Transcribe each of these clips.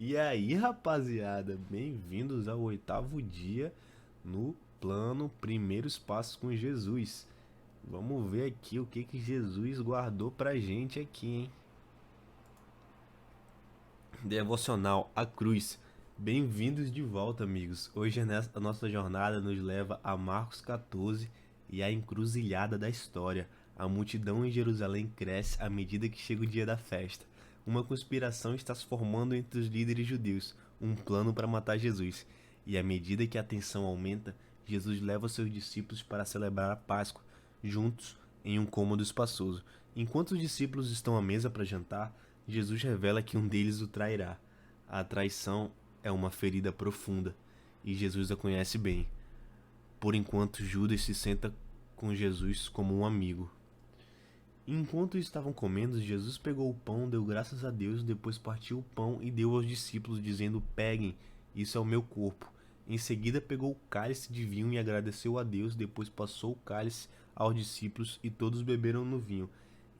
E aí, rapaziada, bem-vindos ao oitavo dia no plano Primeiros Passos com Jesus. Vamos ver aqui o que Jesus guardou pra gente aqui, hein? Devocional A Cruz. Bem-vindos de volta, amigos. Hoje a nossa jornada nos leva a Marcos 14 e a encruzilhada da história. A multidão em Jerusalém cresce à medida que chega o dia da festa. Uma conspiração está se formando entre os líderes judeus, um plano para matar Jesus. E à medida que a tensão aumenta, Jesus leva seus discípulos para celebrar a Páscoa, juntos em um cômodo espaçoso. Enquanto os discípulos estão à mesa para jantar, Jesus revela que um deles o trairá. A traição é uma ferida profunda e Jesus a conhece bem. Por enquanto, Judas se senta com Jesus como um amigo. Enquanto estavam comendo, Jesus pegou o pão, deu graças a Deus, depois partiu o pão e deu aos discípulos, dizendo: Peguem, isso é o meu corpo. Em seguida, pegou o cálice de vinho e agradeceu a Deus, depois passou o cálice aos discípulos e todos beberam no vinho.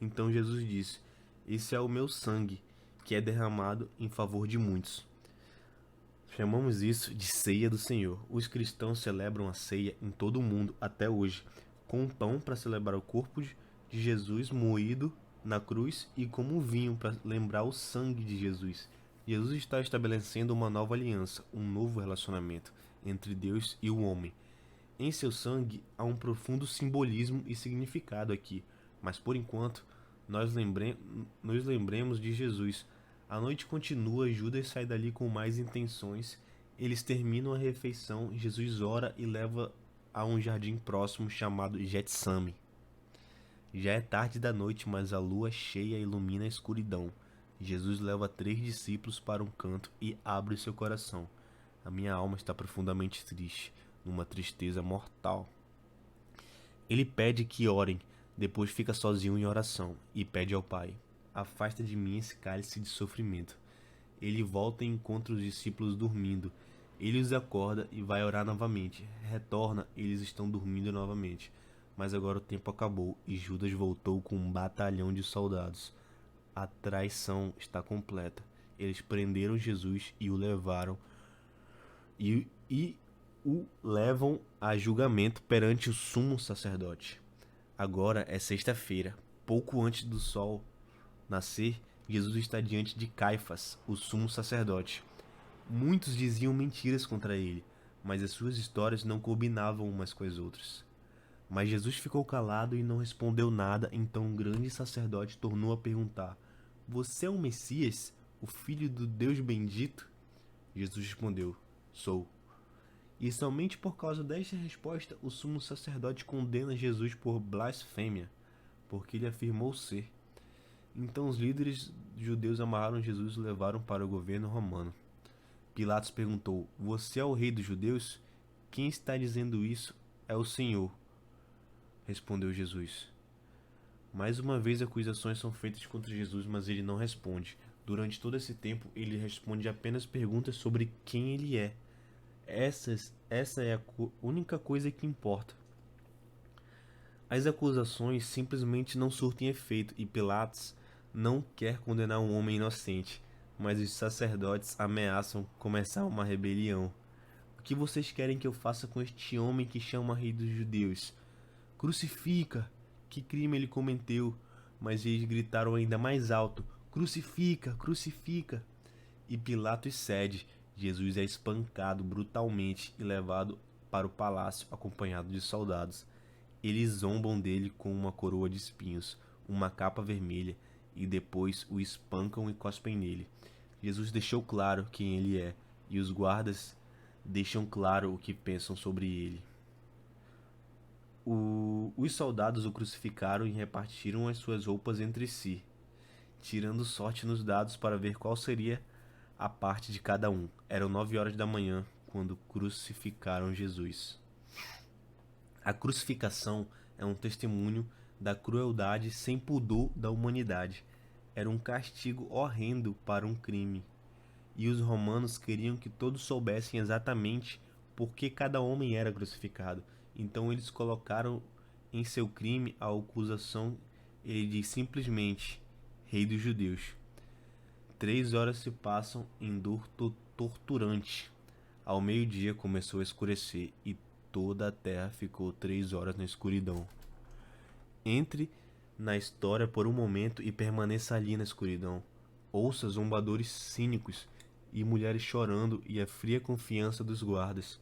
Então Jesus disse: Esse é o meu sangue, que é derramado em favor de muitos. Chamamos isso de ceia do Senhor. Os cristãos celebram a ceia em todo o mundo até hoje, com o pão para celebrar o corpo de Jesus moído na cruz e como o vinho para lembrar o sangue de Jesus. Jesus está estabelecendo uma nova aliança, um novo relacionamento entre Deus e o homem. Em seu sangue há um profundo simbolismo e significado aqui, mas por enquanto nos lembremos de Jesus. A noite continua, Judas sai dali com mais intenções. Eles terminam a refeição, Jesus ora e leva a um jardim próximo chamado Getsame. Já é tarde da noite, mas a lua cheia ilumina a escuridão. Jesus leva 3 discípulos para um canto e abre seu coração. A minha alma está profundamente triste, numa tristeza mortal. Ele pede que orem, depois fica sozinho em oração e pede ao Pai: Afasta de mim esse cálice de sofrimento. Ele volta e encontra os discípulos dormindo. Ele os acorda e vai orar novamente. Retorna, eles estão dormindo novamente. Mas agora o tempo acabou e Judas voltou com um batalhão de soldados. A traição está completa. Eles prenderam Jesus e o levaram e o levam a julgamento perante o sumo sacerdote. Agora é sexta-feira, pouco antes do sol nascer, Jesus está diante de Caifás, o sumo sacerdote. Muitos diziam mentiras contra ele, mas as suas histórias não combinavam umas com as outras. Mas Jesus ficou calado e não respondeu nada, então o grande sacerdote tornou a perguntar: Você é o Messias, o filho do Deus bendito? Jesus respondeu: Sou. E somente por causa desta resposta o sumo sacerdote condena Jesus por blasfêmia, porque ele afirmou ser. Então os líderes judeus amarraram Jesus e levaram para o governo romano. Pilatos perguntou: Você é o rei dos judeus? Quem está dizendo isso é o Senhor, respondeu Jesus. Mais uma vez acusações são feitas contra Jesus, mas ele não responde. Durante todo esse tempo, ele responde apenas perguntas sobre quem ele é. Essa é a única coisa que importa. As acusações simplesmente não surtem efeito e Pilatos não quer condenar um homem inocente, mas os sacerdotes ameaçam começar uma rebelião. O que vocês querem que eu faça com este homem que chama rei dos judeus? Crucifica! Que crime ele cometeu? Mas eles gritaram ainda mais alto: Crucifica! Crucifica! E Pilatos cede. Jesus é espancado brutalmente e levado para o palácio acompanhado de soldados. Eles zombam dele com uma coroa de espinhos, uma capa vermelha e depois o espancam e cospem nele. Jesus deixou claro quem ele é e os guardas deixam claro o que pensam sobre ele. Os soldados o crucificaram e repartiram as suas roupas entre si, tirando sorte nos dados para ver qual seria a parte de cada um. Eram 9 horas da manhã quando crucificaram Jesus. A crucificação é um testemunho da crueldade sem pudor da humanidade. Era um castigo horrendo para um crime. E os romanos queriam que todos soubessem exatamente por que cada homem era crucificado. Então eles colocaram em seu crime a acusação de simplesmente Rei dos Judeus. 3 horas se passam em dor torturante. Ao meio-dia começou a escurecer e toda a terra ficou 3 horas na escuridão. Entre na história por um momento e permaneça ali na escuridão. Ouça zombadores cínicos e mulheres chorando e a fria confiança dos guardas.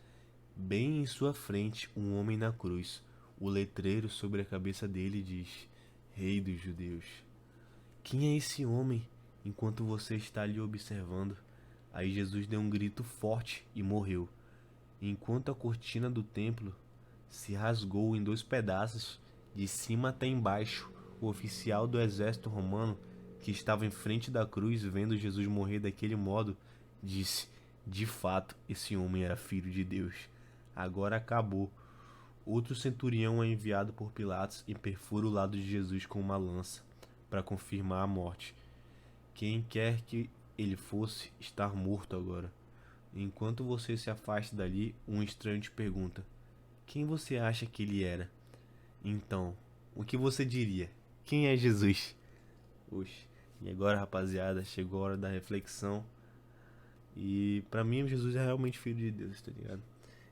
Bem em sua frente, um homem na cruz. O letreiro sobre a cabeça dele diz: Rei dos Judeus. Quem é esse homem? Enquanto você está ali observando. Aí Jesus deu um grito forte e morreu. Enquanto a cortina do templo se rasgou em 2 pedaços, de cima até embaixo, o oficial do exército romano, que estava em frente da cruz, vendo Jesus morrer daquele modo, disse: de fato, esse homem era filho de Deus. Agora acabou. Outro centurião é enviado por Pilatos e perfura o lado de Jesus com uma lança, para confirmar a morte. Quem quer que ele fosse, está morto agora. Enquanto você se afasta dali, um estranho te pergunta: quem você acha que ele era? Então, o que você diria? Quem é Jesus? Oxe, e agora, rapaziada, chegou a hora da reflexão. E pra mim, Jesus é realmente filho de Deus, tá ligado?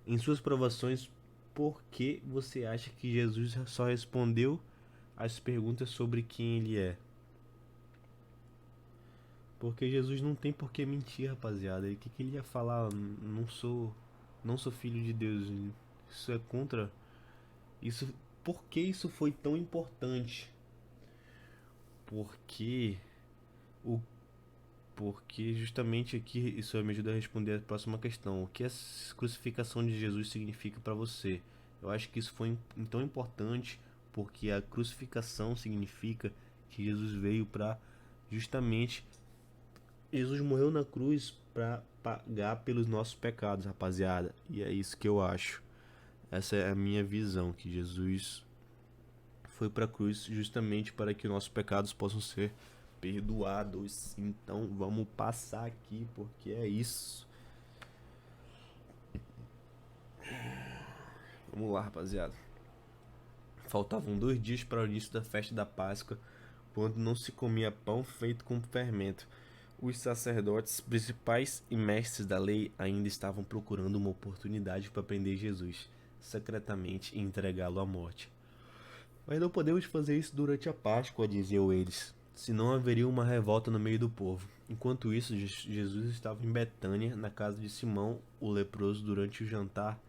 Em suas provações, por que você acha que Jesus só respondeu as perguntas sobre quem ele é? Porque Jesus não tem por que mentir, rapaziada. E o que ele ia falar? Não sou filho de Deus. Isso é contra. Isso, por que isso foi tão importante? Porque o porque justamente aqui isso me ajuda a responder a próxima questão. O que a crucificação de Jesus significa para você? Eu acho que isso foi tão importante porque a crucificação significa que Jesus veio para justamente Jesus morreu na cruz para pagar pelos nossos pecados, rapaziada. E é isso que eu acho. Essa é a minha visão, que Jesus foi para a cruz justamente para que nossos pecados possam ser perdoados. Então vamos passar aqui porque é isso. Vamos lá, rapaziada. Faltavam 2 dias para o início da festa da Páscoa, quando não se comia pão feito com fermento. Os sacerdotes principais e mestres da lei ainda estavam procurando uma oportunidade para prender Jesus secretamente e entregá-lo à morte. Mas não podemos fazer isso durante a Páscoa, diziam eles, senão haveria uma revolta no meio do povo. Enquanto isso, Jesus estava em Betânia, na casa de Simão, o leproso. Durante o jantar,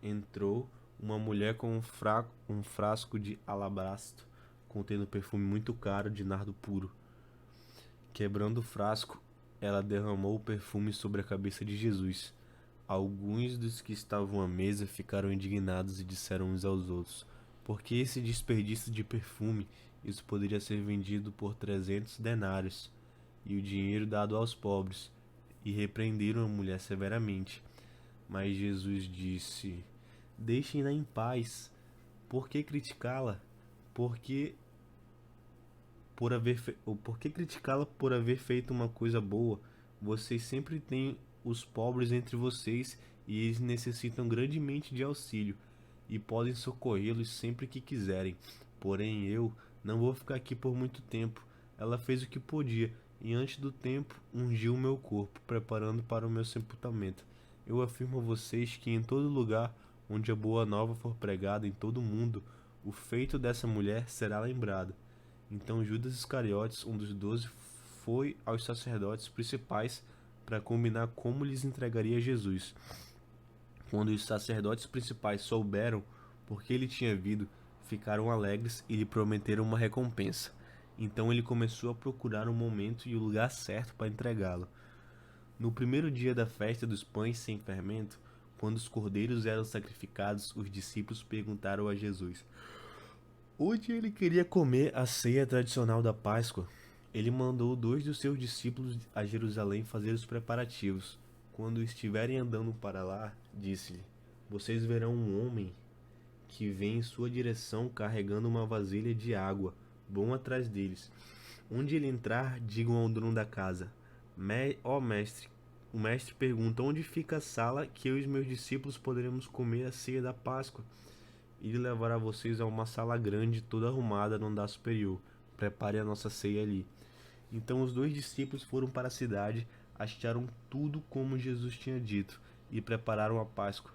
entrou uma mulher com um frasco de alabastro, contendo perfume muito caro de nardo puro. Quebrando o frasco, ela derramou o perfume sobre a cabeça de Jesus. Alguns dos que estavam à mesa ficaram indignados e disseram uns aos outros: por que esse desperdício de perfume? Isso poderia ser vendido por 300 denários e o dinheiro dado aos pobres. E repreenderam a mulher severamente. Mas Jesus disse: deixem-na em paz. Por que criticá-la? Por que criticá-la por haver feito uma coisa boa? Vocês sempre têm os pobres entre vocês e eles necessitam grandemente de auxílio e podem socorrê-los sempre que quiserem. Porém, eu não vou ficar aqui por muito tempo. Ela fez o que podia e antes do tempo ungiu o meu corpo, preparando para o meu sepultamento. Eu afirmo a vocês que em todo lugar onde a boa nova for pregada em todo o mundo, o feito dessa mulher será lembrado. Então Judas Iscariotes, um dos 12, foi aos sacerdotes principais para combinar como lhes entregaria Jesus. Quando os sacerdotes principais souberam por que ele tinha vindo, ficaram alegres e lhe prometeram uma recompensa. Então ele começou a procurar o momento e o lugar certo para entregá-lo. No primeiro dia da festa dos pães sem fermento, quando os cordeiros eram sacrificados, os discípulos perguntaram a Jesus onde ele queria comer a ceia tradicional da Páscoa. Ele mandou 2 dos seus discípulos a Jerusalém fazer os preparativos. Quando estiverem andando para lá, disse-lhe: vocês verão um homem que vem em sua direção carregando uma vasilha de água. Vão atrás deles. Onde ele entrar, digam ao dono da casa: ó mestre. O mestre pergunta: onde fica a sala que eu e os meus discípulos poderemos comer a ceia da Páscoa? Ele levará vocês a uma sala grande, toda arrumada no andar superior. Prepare a nossa ceia ali. Então os 2 discípulos foram para a cidade, acharam tudo como Jesus tinha dito e prepararam a Páscoa.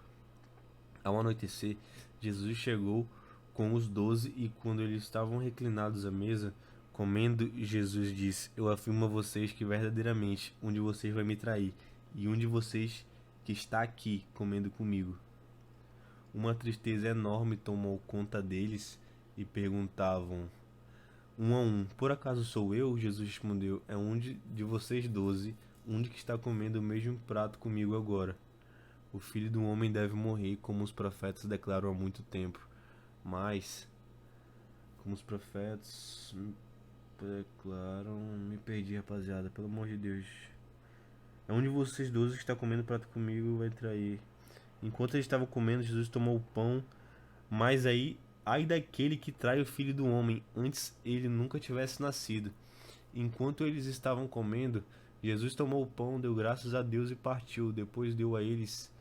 Ao anoitecer, Jesus chegou com os 12 e quando eles estavam reclinados à mesa, comendo, Jesus disse: Eu afirmo a vocês que verdadeiramente um de vocês vai me trair, e um de vocês que está aqui comendo comigo. Uma tristeza enorme tomou conta deles e perguntavam, um a um: Por acaso sou eu? Jesus respondeu: É um de vocês 12, um de que está comendo o mesmo prato comigo agora. O Filho do Homem deve morrer, como os profetas declaram há muito tempo. Mas, como os profetas declaram... Me perdi, rapaziada, pelo amor de Deus. É um de vocês 12 que está comendo prato comigo e vai trair. Enquanto eles estavam comendo, Jesus tomou o pão. Mas aí, ai daquele que trai o Filho do Homem, antes ele nunca tivesse nascido. Enquanto eles estavam comendo, Jesus tomou o pão, deu graças a Deus e partiu. Depois deu a eles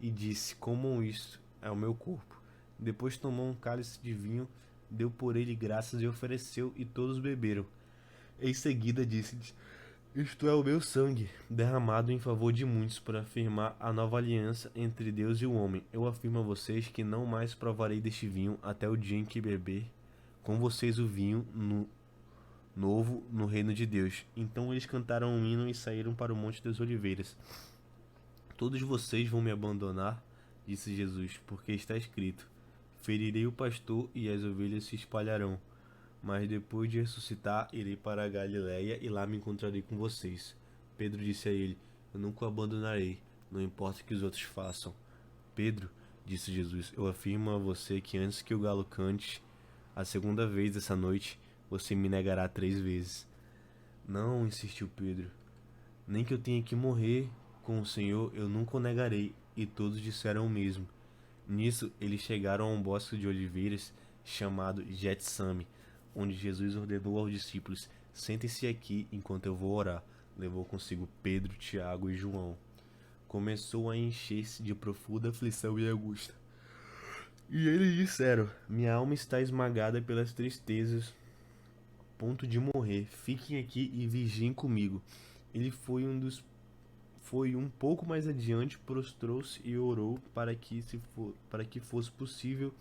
e disse: Comam isto, é o meu corpo. Depois tomou um cálice de vinho, deu por ele graças e ofereceu, e todos beberam. Em seguida disse-lhes: Isto é o meu sangue, derramado em favor de muitos para afirmar a nova aliança entre Deus e o homem. Eu afirmo a vocês que não mais provarei deste vinho até o dia em que beber com vocês o vinho novo no reino de Deus. Então eles cantaram um hino e saíram para o Monte das Oliveiras. Todos vocês vão me abandonar, disse Jesus, porque está escrito: Ferirei o pastor e as ovelhas se espalharão. Mas depois de ressuscitar, irei para a Galiléia e lá me encontrarei com vocês. Pedro disse a ele: Eu nunca o abandonarei, não importa o que os outros façam. Pedro, disse Jesus, eu afirmo a você que antes que o galo cante, a segunda vez essa noite, você me negará 3 vezes. Não, insistiu Pedro. Nem que eu tenha que morrer com o Senhor, eu nunca o negarei. E todos disseram o mesmo. Nisso, eles chegaram a um bosque de oliveiras chamado Getsame, onde Jesus ordenou aos discípulos: Sentem-se aqui enquanto eu vou orar. Levou consigo Pedro, Tiago e João. Começou a encher-se de profunda aflição e angústia. E eles disseram: Minha alma está esmagada pelas tristezas, ponto de morrer. Fiquem aqui e vigiem comigo. Ele foi um pouco mais adiante, prostrou-se e orou para que fosse possível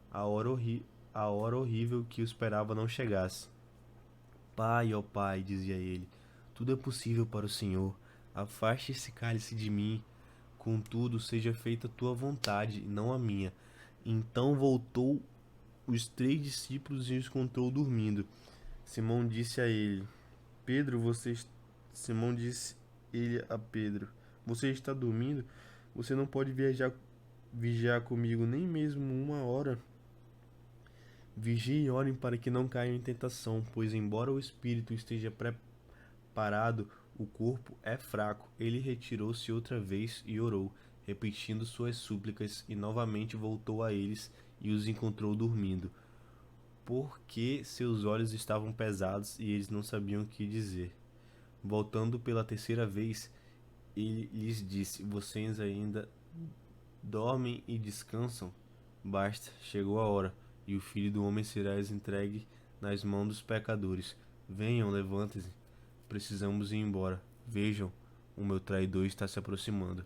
a hora horrível que o esperava não chegasse. Pai, ó Pai, dizia ele, tudo é possível para o Senhor. Afaste esse cálice de mim. Contudo, seja feita a tua vontade, e não a minha. Então voltou os 3 discípulos e os encontrou dormindo. Simão disse a ele, Pedro, Simão disse ele a Pedro, você está dormindo? Você não pode vigiar comigo nem mesmo 1 hora? Vigiem e orem para que não caiam em tentação, pois embora o espírito esteja preparado, o corpo é fraco. Ele retirou-se outra vez e orou, repetindo suas súplicas, e novamente voltou a eles e os encontrou dormindo, porque seus olhos estavam pesados e eles não sabiam o que dizer. Voltando pela terceira vez, ele lhes disse: Vocês ainda dormem e descansam? Basta, chegou a hora, e o Filho do Homem será entregue nas mãos dos pecadores. Venham, levantem-se, precisamos ir embora. Vejam, o meu traidor está se aproximando.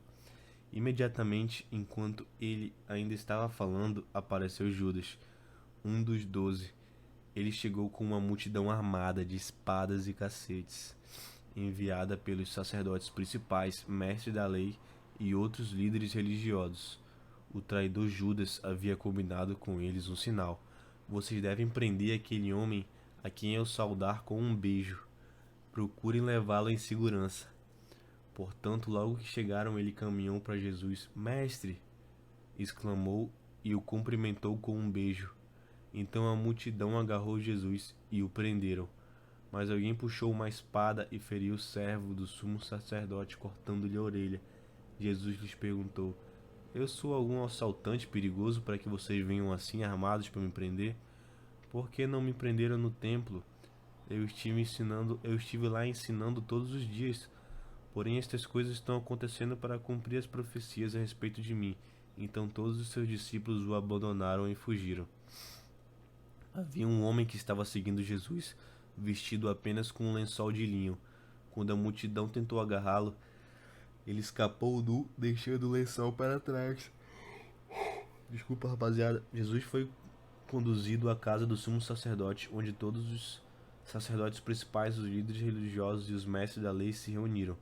Imediatamente, enquanto ele ainda estava falando, apareceu Judas, um dos 12. Ele chegou com uma multidão armada de espadas e cacetes, enviada pelos sacerdotes principais, mestres da lei e outros líderes religiosos. O traidor Judas havia combinado com eles um sinal. Vocês devem prender aquele homem a quem eu saudar com um beijo. Procurem levá-lo em segurança. Portanto, logo que chegaram, ele caminhou para Jesus. Mestre! Exclamou e o cumprimentou com um beijo. Então a multidão agarrou Jesus e o prenderam. Mas alguém puxou uma espada e feriu o servo do sumo sacerdote, cortando-lhe a orelha. Jesus lhes perguntou: Eu sou algum assaltante perigoso para que vocês venham assim armados para me prender? Por que não me prenderam no templo? Eu estive lá ensinando todos os dias. Porém, estas coisas estão acontecendo para cumprir as profecias a respeito de mim. Então todos os seus discípulos o abandonaram e fugiram. Havia um homem que estava seguindo Jesus, vestido apenas com um lençol de linho. Quando a multidão tentou agarrá-lo, ele escapou nu, deixando o lençol para trás. Desculpa, rapaziada. Jesus foi conduzido à casa do sumo sacerdote, onde todos os sacerdotes principais, os líderes religiosos e os mestres da lei se reuniram.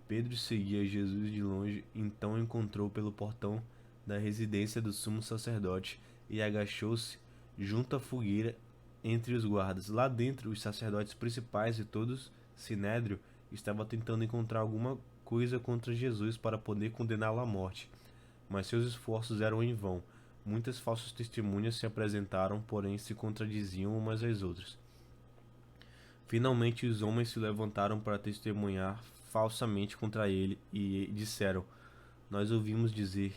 Pedro seguia Jesus de longe, então encontrou pelo portão da residência do sumo sacerdote e agachou-se junto à fogueira entre os guardas. Lá dentro, os sacerdotes principais e todos Sinédrio estavam tentando encontrar alguma coisa contra Jesus para poder condená-lo à morte, mas seus esforços eram em vão. Muitas falsas testemunhas se apresentaram, porém se contradiziam umas às outras. Finalmente os homens se levantaram para testemunhar falsamente contra ele e disseram: Nós ouvimos dizer: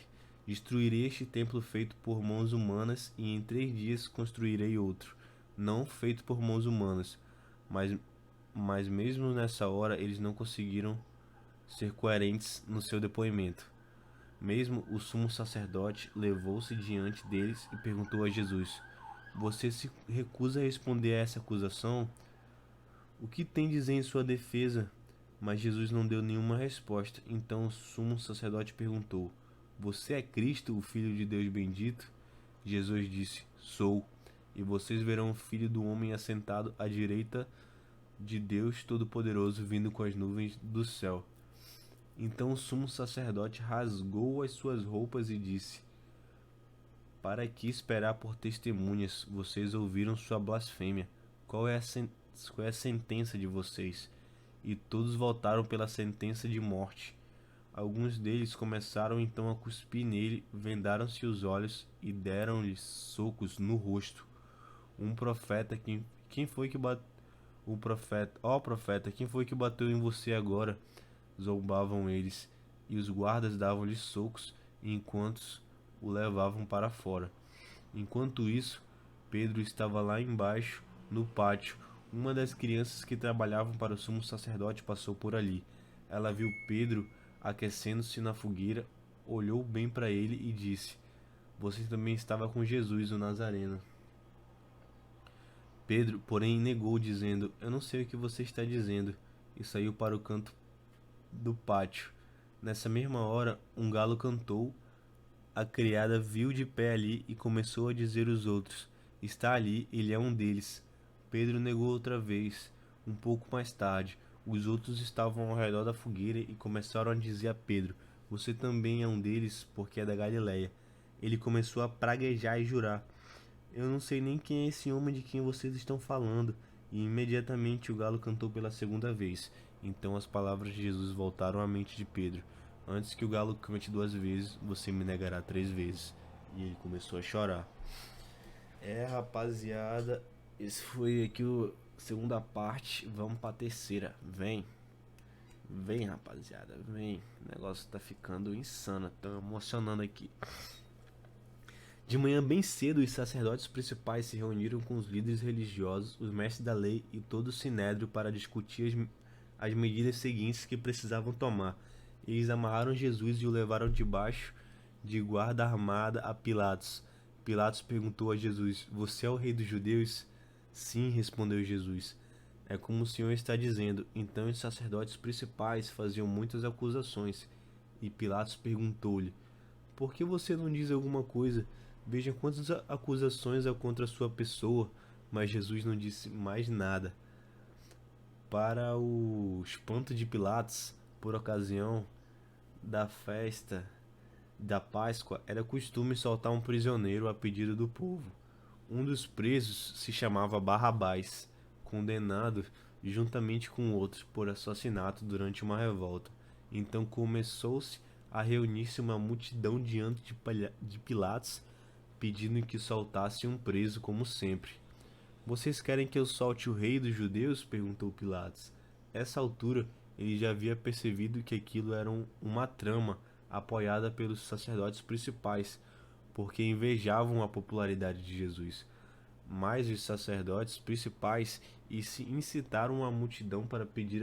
Destruirei este templo feito por mãos humanas e em 3 dias construirei outro, não feito por mãos humanas. Mas mesmo nessa hora eles não conseguiram ser coerentes no seu depoimento. Mesmo o sumo sacerdote levou-se diante deles e perguntou a Jesus: Você se recusa a responder a essa acusação? O que tem dizer em sua defesa? Mas Jesus não deu nenhuma resposta. Então o sumo sacerdote perguntou: Você é Cristo, o Filho de Deus bendito? Jesus disse: Sou. E vocês verão o Filho do Homem assentado à direita de Deus Todo-Poderoso, vindo com as nuvens do céu. Então o sumo sacerdote rasgou as suas roupas e disse: Para que esperar por testemunhas? Vocês ouviram sua blasfêmia. Qual é a sentença de vocês? E todos votaram pela sentença de morte. Alguns deles começaram então a cuspir nele, vendaram-se os olhos e deram-lhe socos no rosto. Um profeta, quem foi que bateu? O profeta, ó profeta, quem foi que bateu em você agora? Zombavam eles, e os guardas davam-lhe socos enquanto o levavam para fora. Enquanto isso, Pedro estava lá embaixo, no pátio. Uma das crianças que trabalhavam para o sumo sacerdote passou por ali. Ela viu Pedro aquecendo-se na fogueira, olhou bem para ele e disse: Você também estava com Jesus, o Nazareno. Pedro, porém, negou, dizendo: Eu não sei o que você está dizendo, e saiu para o canto do pátio. Nessa mesma hora, um galo cantou. A criada viu de pé ali e começou a dizer aos outros: Está ali, ele é um deles. Pedro negou outra vez. Um pouco mais tarde, os outros estavam ao redor da fogueira e começaram a dizer a Pedro: Você também é um deles, porque é da Galileia. Ele começou a praguejar e jurar: Eu não sei nem quem é esse homem de quem vocês estão falando. E imediatamente o galo cantou pela segunda vez. Então as palavras de Jesus voltaram à mente de Pedro: Antes que o galo cante 2 vezes, você me negará 3 vezes. E ele começou a chorar. Rapaziada, esse foi aqui a segunda parte. Vamos pra terceira. Vem. Vem, rapaziada, vem. O negócio tá ficando insano. Tô emocionando aqui. De manhã bem cedo, os sacerdotes principais se reuniram com os líderes religiosos, os mestres da lei e todo o sinédrio para discutir as medidas seguintes que precisavam tomar. Eles amarraram Jesus e o levaram debaixo de guarda armada a Pilatos. Pilatos perguntou a Jesus: Você é o rei dos judeus? Sim, respondeu Jesus. É como o Senhor está dizendo. Então os sacerdotes principais faziam muitas acusações. E Pilatos perguntou-lhe: Por que você não diz alguma coisa? Veja quantas acusações há contra sua pessoa. Mas Jesus não disse mais nada. Para o espanto de Pilatos, por ocasião da festa da Páscoa, era costume soltar um prisioneiro a pedido do povo. Um dos presos se chamava Barrabás, condenado juntamente com outros por assassinato durante uma revolta. Então começou-se a reunir-se uma multidão diante de Pilatos, pedindo que soltasse um preso como sempre. Vocês querem que eu solte o rei dos judeus? Perguntou Pilatos. Essa altura, ele já havia percebido que aquilo era uma trama apoiada pelos sacerdotes principais, porque invejavam a popularidade de Jesus. Mas os sacerdotes principais incitaram a multidão para pedir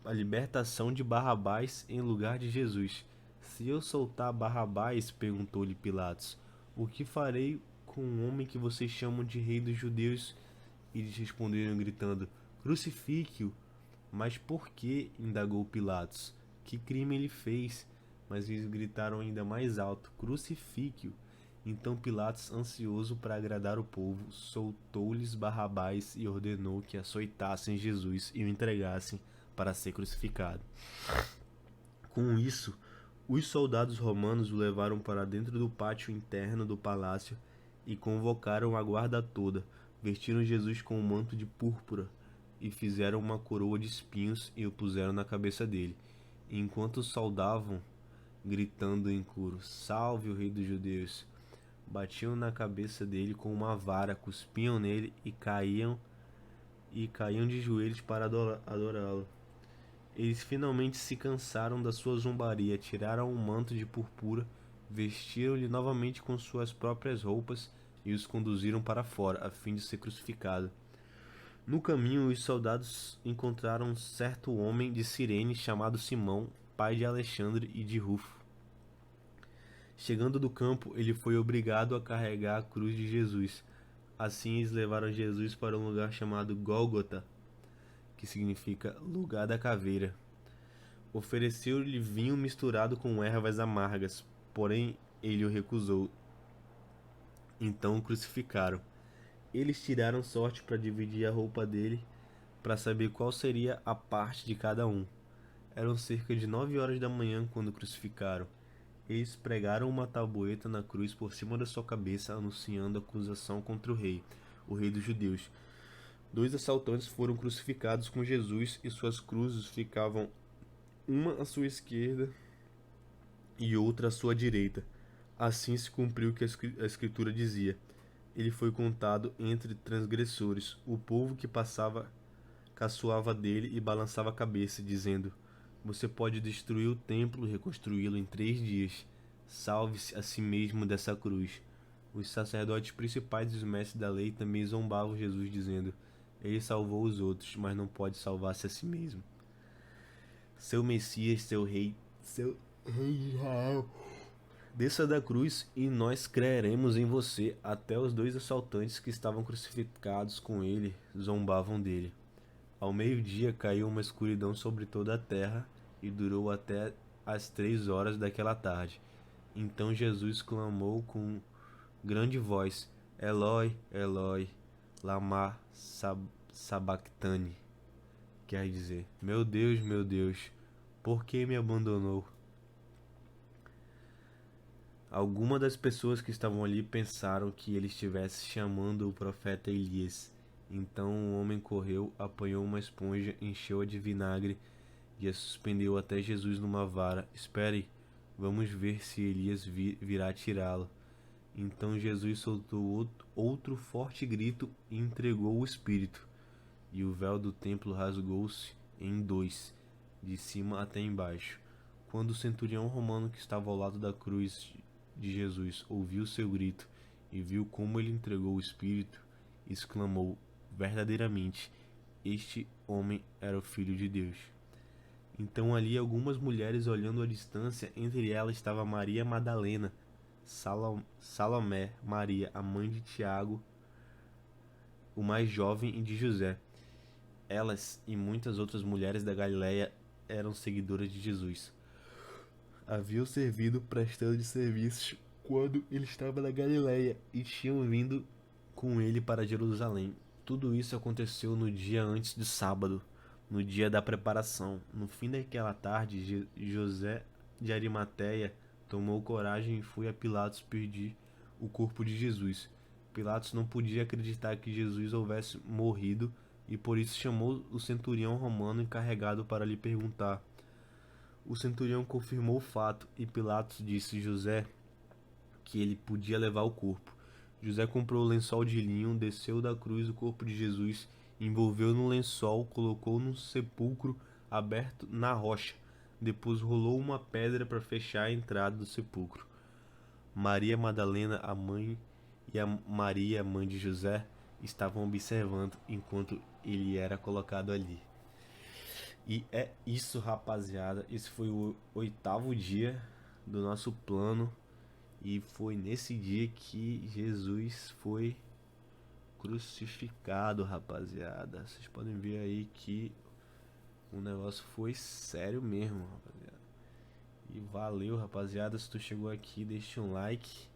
a libertação de Barrabás em lugar de Jesus. Se eu soltar Barrabás, perguntou-lhe Pilatos, o que farei com o homem que vocês chamam de rei dos judeus? Eles responderam gritando: Crucifique-o! Mas por que? Indagou Pilatos. Que crime ele fez? Mas eles gritaram ainda mais alto: Crucifique-o! Então Pilatos, ansioso para agradar o povo, soltou-lhes Barrabás e ordenou que açoitassem Jesus e o entregassem para ser crucificado. Com isso, os soldados romanos o levaram para dentro do pátio interno do palácio e convocaram a guarda toda. Vestiram Jesus com um manto de púrpura e fizeram uma coroa de espinhos e o puseram na cabeça dele. Enquanto o saudavam, gritando em coro: Salve o rei dos judeus! Batiam na cabeça dele com uma vara, cuspiam nele e caíam de joelhos para adorá-lo. Eles finalmente se cansaram da sua zombaria, tiraram o manto de purpura, vestiram-lhe novamente com suas próprias roupas e os conduziram para fora, a fim de ser crucificado. No caminho, os soldados encontraram um certo homem de Cirene chamado Simão, pai de Alexandre e de Rufo. Chegando do campo, ele foi obrigado a carregar a cruz de Jesus. Assim, eles levaram Jesus para um lugar chamado Gólgota, que significa lugar da caveira. Ofereceu-lhe vinho misturado com ervas amargas, porém ele o recusou. Então o crucificaram. Eles tiraram sorte para dividir a roupa dele, para saber qual seria a parte de cada um. Eram cerca de 9 horas da manhã quando o crucificaram. Eles pregaram uma tabueta na cruz por cima da sua cabeça, anunciando acusação contra o rei dos judeus. 2 assaltantes foram crucificados com Jesus e suas cruzes ficavam uma à sua esquerda e outra à sua direita. Assim se cumpriu o que a Escritura dizia: ele foi contado entre transgressores. O povo que passava caçoava dele e balançava a cabeça, dizendo: você pode destruir o templo e reconstruí-lo em 3 dias. Salve-se a si mesmo dessa cruz. Os sacerdotes principais e os mestres da lei também zombavam Jesus, dizendo: ele salvou os outros, mas não pode salvar-se a si mesmo. Seu Messias, seu rei de Israel, desça da cruz e nós creremos em você. Até os 2 assaltantes que estavam crucificados com ele zombavam dele. Ao meio-dia caiu uma escuridão sobre toda a terra e durou até as 3 horas daquela tarde. Então Jesus clamou com grande voz: Eloi, Eloi, lama sabachthani. Quer dizer: meu Deus, por que me abandonou? Algumas das pessoas que estavam ali pensaram que ele estivesse chamando o profeta Elias. Então o homem correu, apanhou uma esponja, encheu-a de vinagre e a suspendeu até Jesus numa vara. Espere, vamos ver se Elias virá tirá-lo. Então Jesus soltou outro forte grito e entregou o Espírito. E o véu do templo rasgou-se em 2, de cima até embaixo. Quando o centurião romano que estava ao lado da cruz de Jesus ouviu seu grito e viu como ele entregou o Espírito, exclamou: verdadeiramente, este homem era o Filho de Deus. Então ali algumas mulheres olhando à distância, entre elas estava Maria Madalena, Salomé, Maria, a mãe de Tiago, o mais jovem, e de José. Elas e muitas outras mulheres da Galileia eram seguidoras de Jesus. Haviam servido prestando de serviços quando ele estava na Galileia e tinham vindo com ele para Jerusalém. Tudo isso aconteceu no dia antes de sábado, no dia da preparação. No fim daquela tarde, José de Arimateia tomou coragem e foi a Pilatos pedir o corpo de Jesus. Pilatos não podia acreditar que Jesus houvesse morrido e por isso chamou o centurião romano encarregado para lhe perguntar. O centurião confirmou o fato e Pilatos disse a José que ele podia levar o corpo. José comprou o lençol de linho, desceu da cruz o corpo de Jesus, envolveu no lençol, colocou num sepulcro aberto na rocha. Depois rolou uma pedra para fechar a entrada do sepulcro. Maria Madalena, a mãe, e a Maria, mãe de José, estavam observando enquanto ele era colocado ali. E é isso, rapaziada. Esse foi o 8º dia do nosso plano. E foi nesse dia que Jesus foi crucificado, rapaziada. Vocês podem ver aí que o negócio foi sério mesmo, rapaziada. E valeu, rapaziada. Se tu chegou aqui, deixa um like.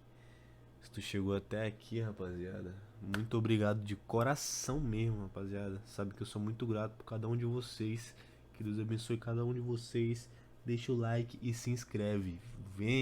Se tu chegou até aqui, rapaziada, muito obrigado de coração mesmo, rapaziada. Sabe que eu sou muito grato por cada um de vocês. Que Deus abençoe cada um de vocês. Deixa o like e se inscreve. Vem!